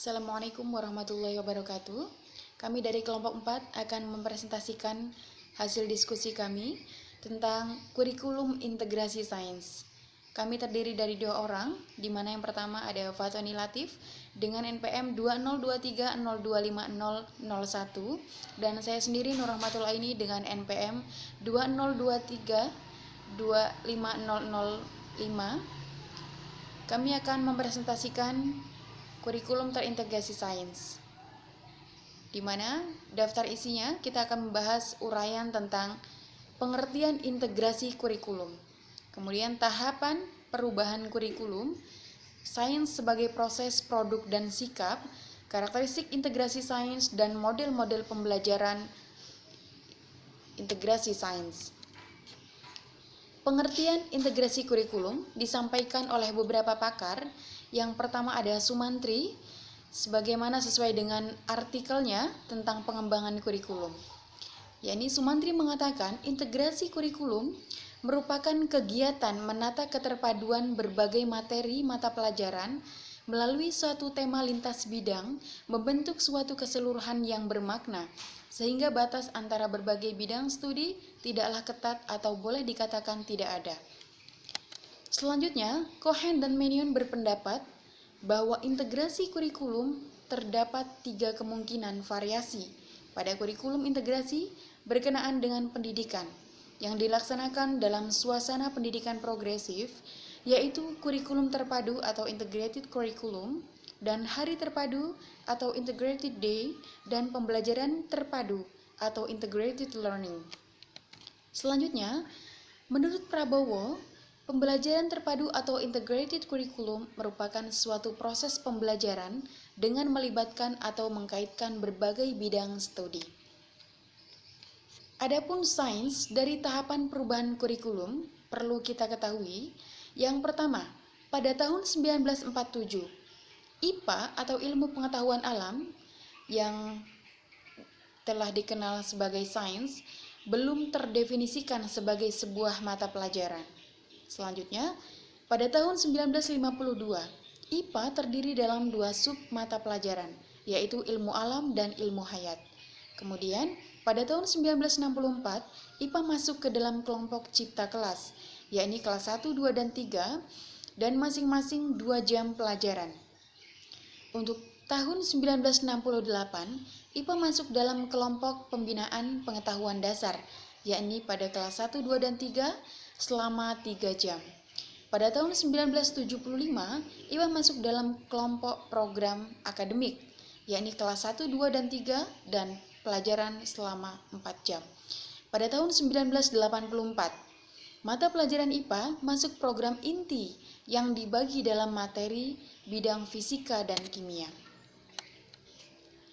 Assalamualaikum warahmatullahi wabarakatuh. Kami dari kelompok 4 akan mempresentasikan hasil diskusi kami tentang kurikulum integrasi sains. Kami terdiri dari 2 orang, di mana yang pertama ada Fatoni Latif dengan NPM 2023025001 dan saya sendiri Nur Rahmatul Aini dengan NPM 2023-25005. Kami akan mempresentasikan kurikulum terintegrasi sains, di mana daftar isinya kita akan membahas uraian tentang pengertian integrasi kurikulum, kemudian tahapan perubahan kurikulum, sains sebagai proses, produk, dan sikap, karakteristik integrasi sains, dan model-model pembelajaran integrasi sains. Pengertian integrasi kurikulum disampaikan oleh beberapa pakar. Yang pertama ada Sumantri, sebagaimana sesuai dengan artikelnya tentang pengembangan kurikulum. Yakni Sumantri mengatakan integrasi kurikulum merupakan kegiatan menata keterpaduan berbagai materi mata pelajaran melalui suatu tema lintas bidang, membentuk suatu keseluruhan yang bermakna, sehingga batas antara berbagai bidang studi tidaklah ketat atau boleh dikatakan tidak ada. Selanjutnya, Cohen dan Mannion berpendapat bahwa integrasi kurikulum terdapat 3 kemungkinan variasi pada kurikulum integrasi berkenaan dengan pendidikan yang dilaksanakan dalam suasana pendidikan progresif, yaitu kurikulum terpadu atau integrated curriculum, dan hari terpadu atau integrated day, dan pembelajaran terpadu atau integrated learning. Selanjutnya, menurut Prabowo, pembelajaran terpadu atau integrated curriculum merupakan suatu proses pembelajaran dengan melibatkan atau mengkaitkan berbagai bidang studi. Adapun sains dari tahapan perubahan kurikulum perlu kita ketahui. Yang pertama, pada tahun 1947, IPA atau ilmu pengetahuan alam yang telah dikenal sebagai sains belum terdefinisikan sebagai sebuah mata pelajaran. Selanjutnya, pada tahun 1952, IPA terdiri dalam 2 sub mata pelajaran, yaitu ilmu alam dan ilmu hayat. Kemudian, pada tahun 1964, IPA masuk ke dalam kelompok cipta kelas, yakni kelas 1, 2, dan 3, dan masing-masing 2 jam pelajaran. Untuk tahun 1968, IPA masuk dalam kelompok pembinaan pengetahuan dasar, yakni pada kelas 1, 2, dan 3, selama 3 jam. Pada tahun 1975, IPA masuk dalam kelompok program akademik, yakni kelas 1, 2, dan 3, dan pelajaran selama 4 jam. Pada tahun 1984, mata pelajaran IPA masuk program inti yang dibagi dalam materi bidang fisika dan kimia.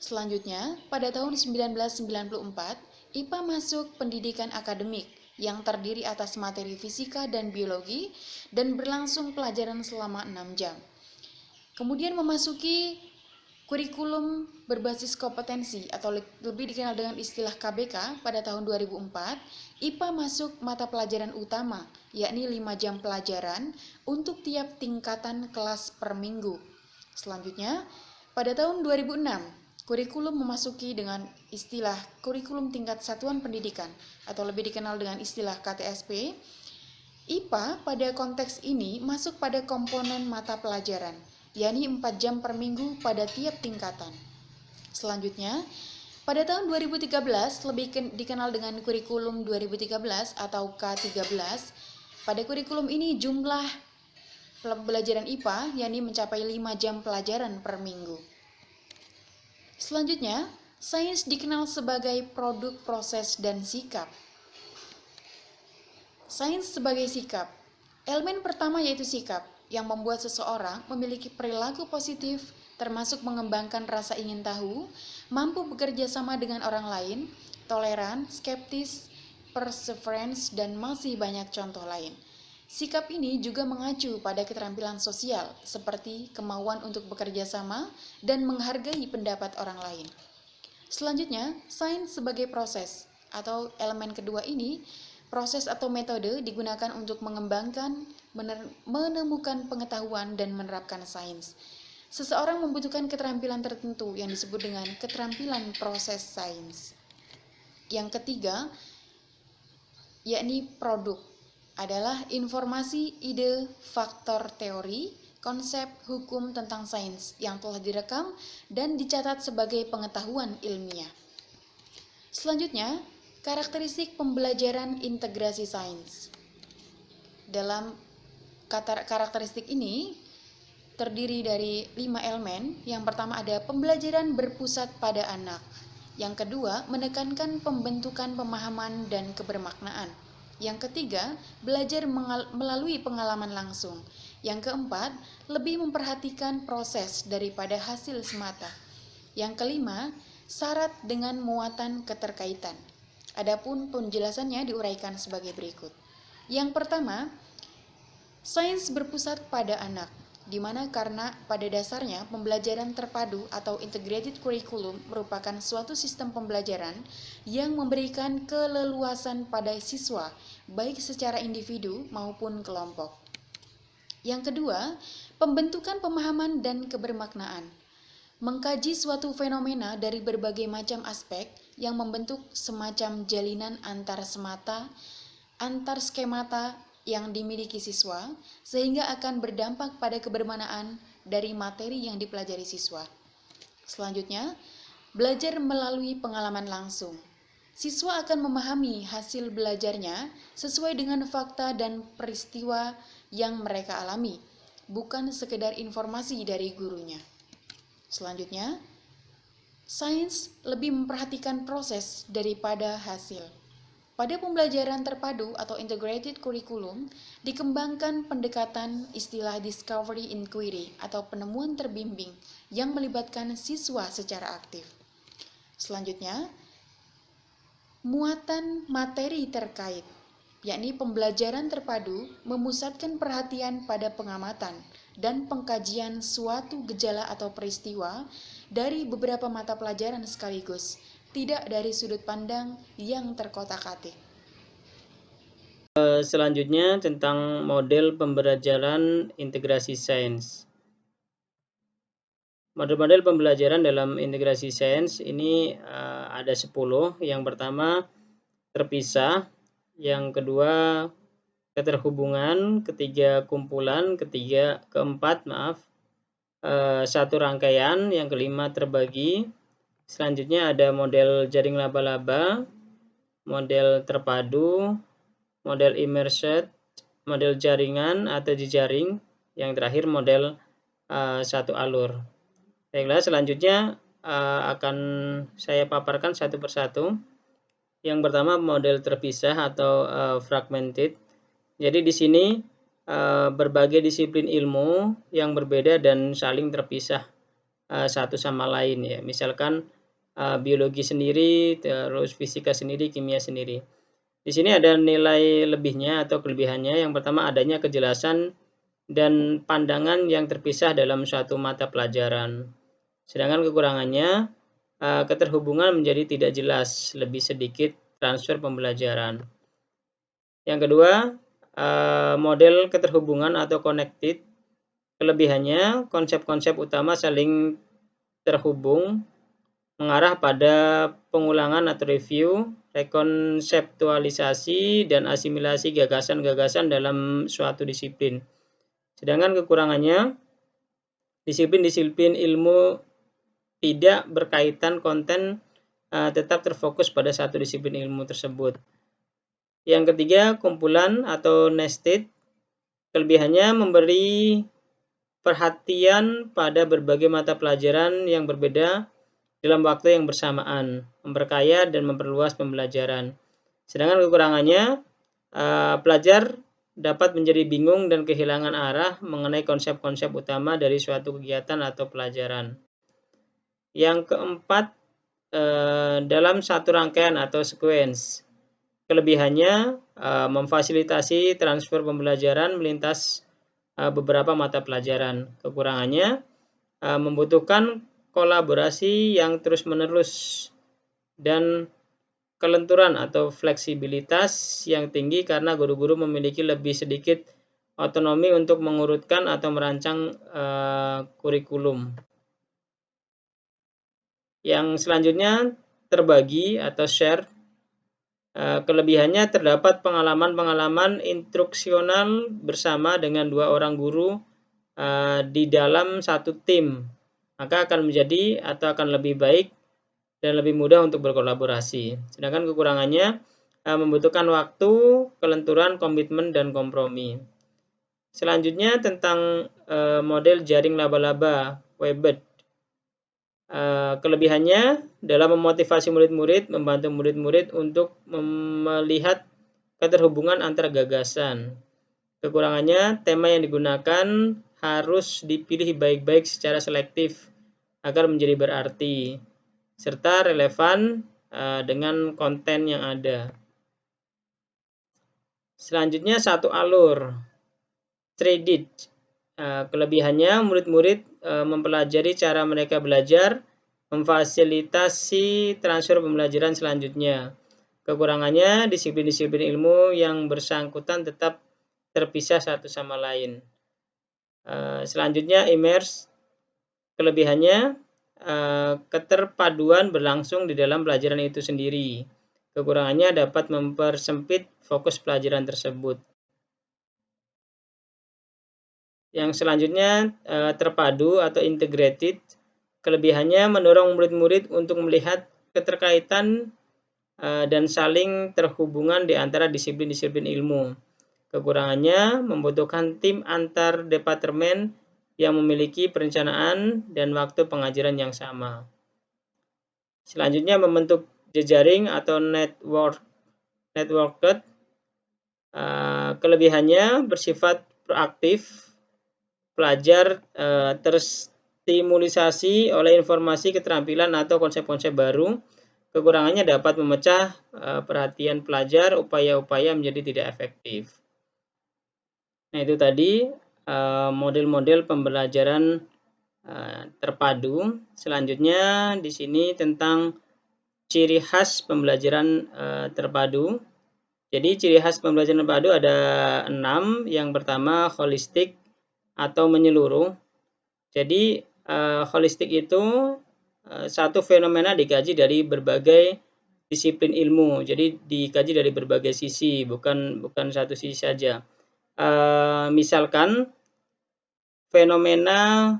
Selanjutnya, pada tahun 1994, IPA masuk pendidikan akademik yang terdiri atas materi fisika dan biologi dan berlangsung pelajaran selama 6 jam. Kemudian memasuki kurikulum berbasis kompetensi atau lebih dikenal dengan istilah KBK pada tahun 2004, IPA masuk mata pelajaran utama, yakni 5 jam pelajaran untuk tiap tingkatan kelas per minggu. Selanjutnya, pada tahun 2006, kurikulum memasuki dengan istilah kurikulum tingkat satuan pendidikan atau lebih dikenal dengan istilah KTSP. IPA pada konteks ini masuk pada komponen mata pelajaran, yakni 4 jam per minggu pada tiap tingkatan. Selanjutnya, pada tahun 2013 lebih dikenal dengan kurikulum 2013 atau K13. Pada kurikulum ini jumlah pembelajaran IPA yakni mencapai 5 jam pelajaran per minggu. Selanjutnya, sains dikenal sebagai produk, proses, dan sikap. Sains sebagai sikap. Elemen pertama yaitu sikap, yang membuat seseorang memiliki perilaku positif, termasuk mengembangkan rasa ingin tahu, mampu bekerja sama dengan orang lain, toleran, skeptis, perseverance, dan masih banyak contoh lain. Sikap ini juga mengacu pada keterampilan sosial, seperti kemauan untuk bekerja sama dan menghargai pendapat orang lain. Selanjutnya, sains sebagai proses, atau elemen kedua ini, proses atau metode digunakan untuk mengembangkan, menemukan pengetahuan dan menerapkan sains. seseorang membutuhkan keterampilan tertentu yang disebut dengan keterampilan proses sains. Yang ketiga, yakni produk, adalah informasi, ide, faktor teori, konsep, hukum tentang sains yang telah direkam dan dicatat sebagai pengetahuan ilmiah. Selanjutnya, karakteristik pembelajaran integrasi sains. Dalam karakteristik ini terdiri dari 5 elemen. Yang pertama ada pembelajaran berpusat pada anak. Yang kedua, menekankan pembentukan pemahaman dan kebermaknaan. Yang ketiga, belajar melalui pengalaman langsung. Yang keempat, lebih memperhatikan proses daripada hasil semata. Yang kelima, syarat dengan muatan keterkaitan. Adapun penjelasannya diuraikan sebagai berikut. Yang pertama, sains berpusat pada anak, di mana karena pada dasarnya pembelajaran terpadu atau integrated curriculum merupakan suatu sistem pembelajaran yang memberikan keleluasan pada siswa, baik secara individu maupun kelompok. Yang kedua, pembentukan pemahaman dan kebermaknaan. Mengkaji suatu fenomena dari berbagai macam aspek yang membentuk semacam jalinan antar skemata yang dimiliki siswa, sehingga akan berdampak pada kebermanaan dari materi yang dipelajari siswa. Selanjutnya, belajar melalui pengalaman langsung. Siswa akan memahami hasil belajarnya sesuai dengan fakta dan peristiwa yang mereka alami, bukan sekedar informasi dari gurunya. Selanjutnya, sains lebih memperhatikan proses daripada hasil. Pada pembelajaran terpadu atau integrated curriculum, dikembangkan pendekatan istilah discovery inquiry atau penemuan terbimbing yang melibatkan siswa secara aktif. Selanjutnya, muatan materi terkait, yakni pembelajaran terpadu memusatkan perhatian pada pengamatan dan pengkajian suatu gejala atau peristiwa dari beberapa mata pelajaran sekaligus, tidak dari sudut pandang yang terkotak-atik. Selanjutnya tentang model pembelajaran integrasi sains. Model-model pembelajaran dalam integrasi sains ini ada 10. Yang pertama terpisah, yang kedua keterhubungan, ketiga kumpulan, keempat satu rangkaian, yang kelima terbagi. Selanjutnya ada model jaring laba-laba, model terpadu, model immersed, model jaringan atau jejaring, yang terakhir model satu alur. Baiklah, selanjutnya akan saya paparkan satu persatu. Yang pertama model terpisah atau fragmented. Jadi di sini berbagai disiplin ilmu yang berbeda dan saling terpisah satu sama lain ya. Misalkan biologi sendiri, terus fisika sendiri, kimia sendiri. Di sini ada nilai lebihnya atau kelebihannya. Yang pertama adanya kejelasan dan pandangan yang terpisah dalam suatu mata pelajaran. Sedangkan kekurangannya keterhubungan menjadi tidak jelas, lebih sedikit transfer pembelajaran. Yang kedua, model keterhubungan atau connected. Kelebihannya konsep-konsep utama saling terhubung, mengarah pada pengulangan atau review, rekonseptualisasi, dan asimilasi gagasan-gagasan dalam suatu disiplin. Sedangkan kekurangannya, disiplin-disiplin ilmu tidak berkaitan konten tetap terfokus pada satu disiplin ilmu tersebut. Yang ketiga, kumpulan atau nested. Kelebihannya memberi perhatian pada berbagai mata pelajaran yang berbeda dalam waktu yang bersamaan, memperkaya dan memperluas pembelajaran. Sedangkan kekurangannya, pelajar dapat menjadi bingung dan kehilangan arah mengenai konsep-konsep utama dari suatu kegiatan atau pelajaran. Yang keempat, dalam satu rangkaian atau sequence. Kelebihannya memfasilitasi transfer pembelajaran melintas beberapa mata pelajaran. Kekurangannya membutuhkan kolaborasi yang terus-menerus dan kelenturan atau fleksibilitas yang tinggi karena guru-guru memiliki lebih sedikit otonomi untuk mengurutkan atau merancang kurikulum. Yang selanjutnya terbagi atau share. Kelebihannya terdapat pengalaman-pengalaman instruksional bersama dengan 2 orang guru di dalam satu tim, maka akan menjadi atau akan lebih baik dan lebih mudah untuk berkolaborasi. Sedangkan kekurangannya membutuhkan waktu, kelenturan, komitmen, dan kompromi. Selanjutnya tentang model jaring laba-laba, Webbed. Kelebihannya dalam memotivasi murid-murid, membantu murid-murid untuk melihat keterhubungan antara gagasan. Kekurangannya, tema yang digunakan harus dipilih baik-baik secara selektif agar menjadi berarti, serta relevan dengan konten yang ada. Selanjutnya satu alur, threaded. Kelebihannya, murid-murid mempelajari cara mereka belajar, memfasilitasi transfer pembelajaran selanjutnya. Kekurangannya, disiplin-disiplin ilmu yang bersangkutan tetap terpisah satu sama lain. Selanjutnya immerse. Kelebihannya, keterpaduan berlangsung di dalam pelajaran itu sendiri. Kekurangannya dapat mempersempit fokus pelajaran tersebut. Yang selanjutnya terpadu atau integrated. Kelebihannya mendorong murid-murid untuk melihat keterkaitan dan saling terhubungan di antara disiplin-disiplin ilmu. Kekurangannya membutuhkan tim antar departemen yang memiliki perencanaan dan waktu pengajaran yang sama. Selanjutnya membentuk jejaring atau networked. Kelebihannya bersifat proaktif. Pelajar terstimulisasi oleh informasi, keterampilan, atau konsep-konsep baru. Kekurangannya dapat memecah perhatian pelajar, upaya-upaya menjadi tidak efektif. Nah, itu tadi model-model pembelajaran terpadu. Selanjutnya di sini tentang ciri khas pembelajaran terpadu. Jadi ciri khas pembelajaran terpadu ada 6. Yang pertama holistik atau menyeluruh. Jadi holistik itu satu fenomena dikaji dari berbagai disiplin ilmu. Jadi dikaji dari berbagai sisi, bukan satu sisi saja. Misalkan fenomena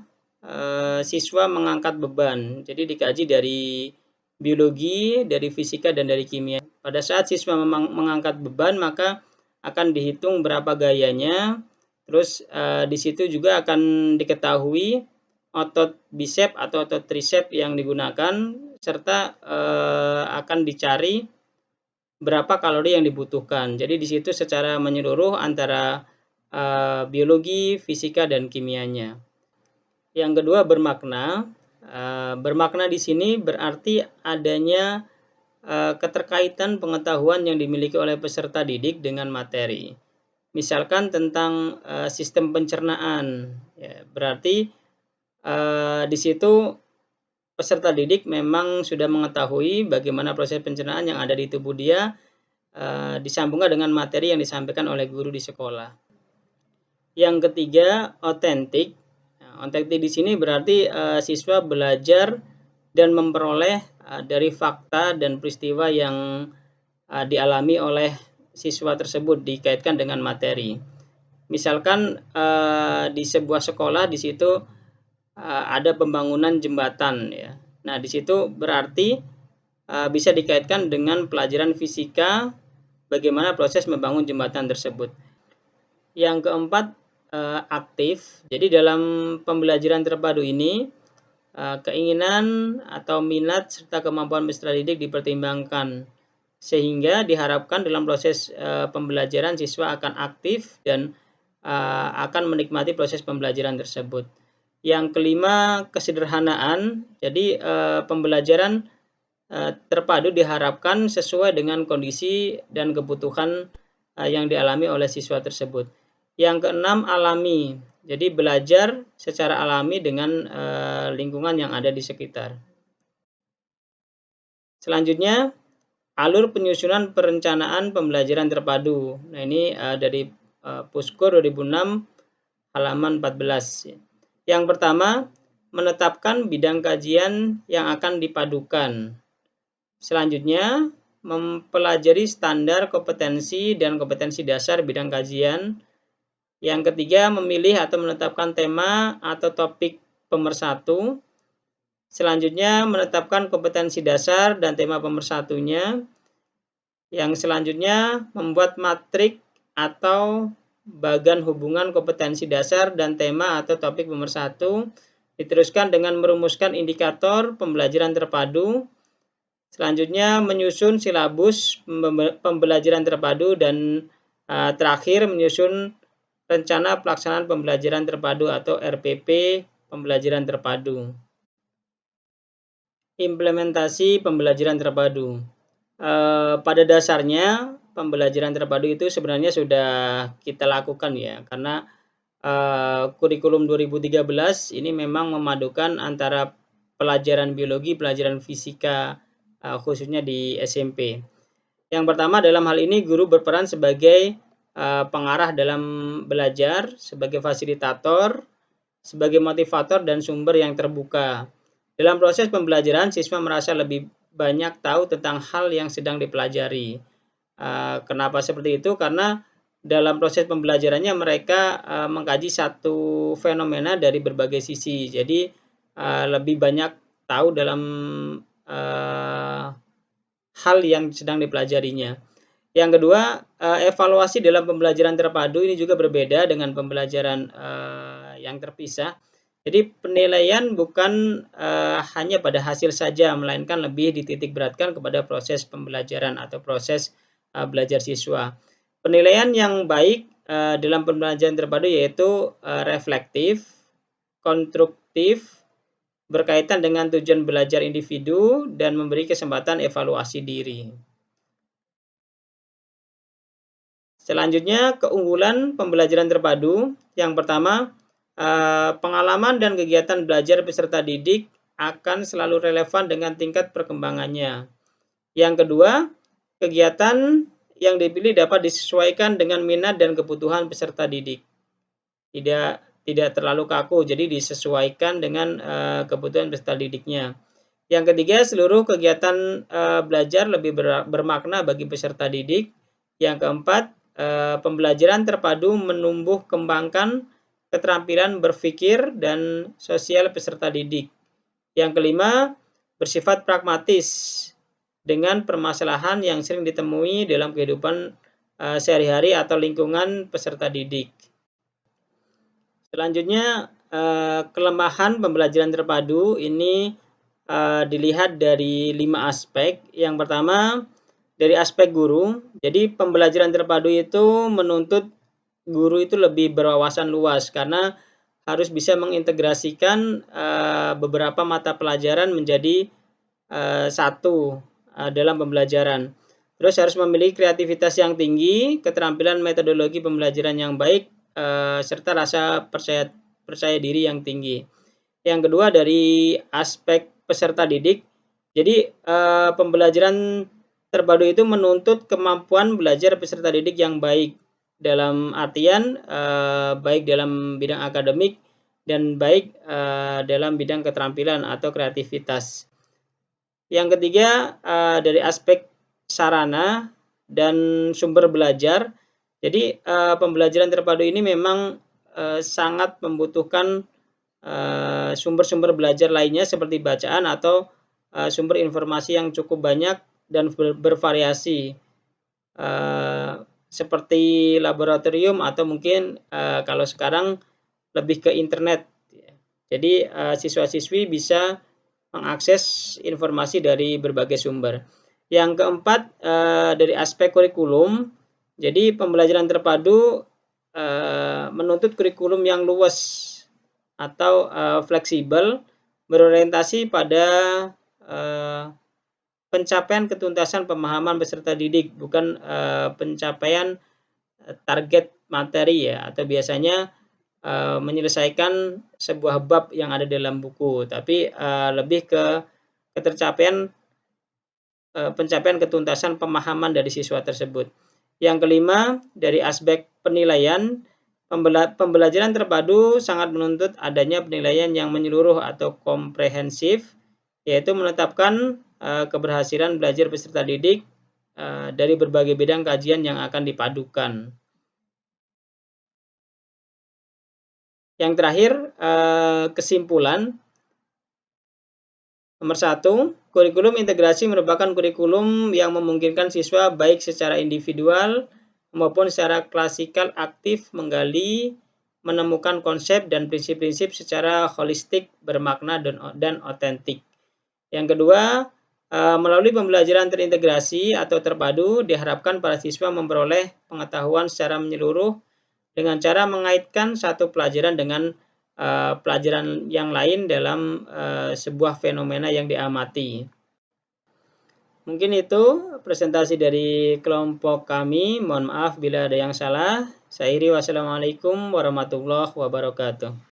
siswa mengangkat beban. Jadi dikaji dari biologi, dari fisika, dan dari kimia. Pada saat siswa mengangkat beban, maka akan dihitung berapa gayanya. Terus di situ juga akan diketahui otot bisep atau otot tricep yang digunakan, serta akan dicari berapa kalori yang dibutuhkan. Jadi di situ secara menyeluruh antara biologi, fisika, dan kimianya. Yang kedua bermakna. Bermakna di sini berarti adanya keterkaitan pengetahuan yang dimiliki oleh peserta didik dengan materi. Misalkan tentang sistem pencernaan, ya, berarti di situ peserta didik memang sudah mengetahui bagaimana proses pencernaan yang ada di tubuh dia, disambungkan dengan materi yang disampaikan oleh guru di sekolah. Yang ketiga, otentik. Otentik di sini berarti siswa belajar dan memperoleh dari fakta dan peristiwa yang dialami oleh siswa tersebut dikaitkan dengan materi. Misalkan di sebuah sekolah di situ ada pembangunan jembatan, ya. Nah, di situ berarti bisa dikaitkan dengan pelajaran fisika bagaimana proses membangun jembatan tersebut. Yang keempat aktif. Jadi dalam pembelajaran terpadu ini keinginan atau minat serta kemampuan peserta didik dipertimbangkan, sehingga diharapkan dalam proses pembelajaran siswa akan aktif dan akan menikmati proses pembelajaran tersebut. Yang kelima, kesederhanaan. Jadi pembelajaran terpadu diharapkan sesuai dengan kondisi dan kebutuhan yang dialami oleh siswa tersebut. Yang keenam, alami. Jadi belajar secara alami dengan lingkungan yang ada di sekitar. Selanjutnya, alur penyusunan perencanaan pembelajaran terpadu. Nah, ini dari Pusko 2006 halaman 14. Yang pertama, menetapkan bidang kajian yang akan dipadukan. Selanjutnya, mempelajari standar kompetensi dan kompetensi dasar bidang kajian. Yang ketiga, memilih atau menetapkan tema atau topik pemersatu. Selanjutnya, menetapkan kompetensi dasar dan tema pemersatunya. Yang selanjutnya, membuat matrik atau bagan hubungan kompetensi dasar dan tema atau topik pemersatu. Diteruskan dengan merumuskan indikator pembelajaran terpadu. Selanjutnya, menyusun silabus pembelajaran terpadu dan terakhir menyusun rencana pelaksanaan pembelajaran terpadu atau RPP pembelajaran terpadu. Implementasi pembelajaran terpadu. Pada dasarnya pembelajaran terpadu itu sebenarnya sudah kita lakukan ya, karena kurikulum 2013 ini memang memadukan antara pelajaran biologi, pelajaran fisika, khususnya di SMP. Yang pertama, dalam hal ini guru berperan sebagai pengarah dalam belajar, sebagai fasilitator, sebagai motivator dan sumber yang terbuka. Dalam proses pembelajaran, siswa merasa lebih banyak tahu tentang hal yang sedang dipelajari. Kenapa seperti itu? Karena dalam proses pembelajarannya mereka mengkaji satu fenomena dari berbagai sisi. Jadi lebih banyak tahu dalam hal yang sedang dipelajarinya. Yang kedua, evaluasi dalam pembelajaran terpadu ini juga berbeda dengan pembelajaran yang terpisah. Jadi penilaian bukan hanya pada hasil saja, melainkan lebih dititik beratkan kepada proses pembelajaran atau proses belajar siswa. Penilaian yang baik dalam pembelajaran terpadu yaitu reflektif, konstruktif, berkaitan dengan tujuan belajar individu, dan memberi kesempatan evaluasi diri. Selanjutnya, keunggulan pembelajaran terpadu. Yang pertama, pengalaman dan kegiatan belajar peserta didik akan selalu relevan dengan tingkat perkembangannya. Yang kedua, kegiatan yang dipilih dapat disesuaikan dengan minat dan kebutuhan peserta didik. Tidak terlalu kaku, jadi disesuaikan dengan kebutuhan peserta didiknya. Yang ketiga, seluruh kegiatan belajar lebih bermakna bagi peserta didik. Yang keempat, pembelajaran terpadu menumbuh kembangkan keterampilan berpikir dan sosial peserta didik. Yang kelima, bersifat pragmatis dengan permasalahan yang sering ditemui dalam kehidupan sehari-hari atau lingkungan peserta didik. Selanjutnya, kelemahan pembelajaran terpadu ini dilihat dari 5 aspek. Yang pertama, dari aspek guru. Jadi pembelajaran terpadu itu menuntut guru itu lebih berwawasan luas karena harus bisa mengintegrasikan beberapa mata pelajaran menjadi satu dalam pembelajaran. Terus harus memiliki kreativitas yang tinggi, keterampilan metodologi pembelajaran yang baik, serta rasa percaya diri yang tinggi. Yang kedua, dari aspek peserta didik. Jadi pembelajaran terpadu itu menuntut kemampuan belajar peserta didik yang baik, dalam artian baik dalam bidang akademik dan baik dalam bidang keterampilan atau kreativitas. Yang ketiga, dari aspek sarana dan sumber belajar. Jadi pembelajaran terpadu ini memang sangat membutuhkan sumber-sumber belajar lainnya seperti bacaan atau sumber informasi yang cukup banyak dan bervariasi, seperti laboratorium atau mungkin kalau sekarang lebih ke internet. Jadi siswa-siswi bisa mengakses informasi dari berbagai sumber. Yang keempat, dari aspek kurikulum. Jadi pembelajaran terpadu menuntut kurikulum yang luas atau fleksibel, berorientasi pada pencapaian ketuntasan pemahaman peserta didik, bukan pencapaian target materi ya, atau biasanya menyelesaikan sebuah bab yang ada dalam buku, tapi lebih ke pencapaian ketuntasan pemahaman dari siswa tersebut. Yang kelima, dari aspek penilaian, pembelajaran terpadu sangat menuntut adanya penilaian yang menyeluruh atau komprehensif, yaitu menetapkan keberhasilan belajar peserta didik dari berbagai bidang kajian yang akan dipadukan. Yang terakhir, kesimpulan. Nomor 1, kurikulum integrasi merupakan kurikulum yang memungkinkan siswa baik secara individual maupun secara klasikal aktif menggali, menemukan konsep dan prinsip-prinsip secara holistik, bermakna dan otentik. Yang kedua, melalui pembelajaran terintegrasi atau terpadu, diharapkan para siswa memperoleh pengetahuan secara menyeluruh dengan cara mengaitkan satu pelajaran dengan pelajaran yang lain dalam sebuah fenomena yang diamati. Mungkin itu presentasi dari kelompok kami. Mohon maaf bila ada yang salah. Saya Iri, wassalamualaikum warahmatullahi wabarakatuh.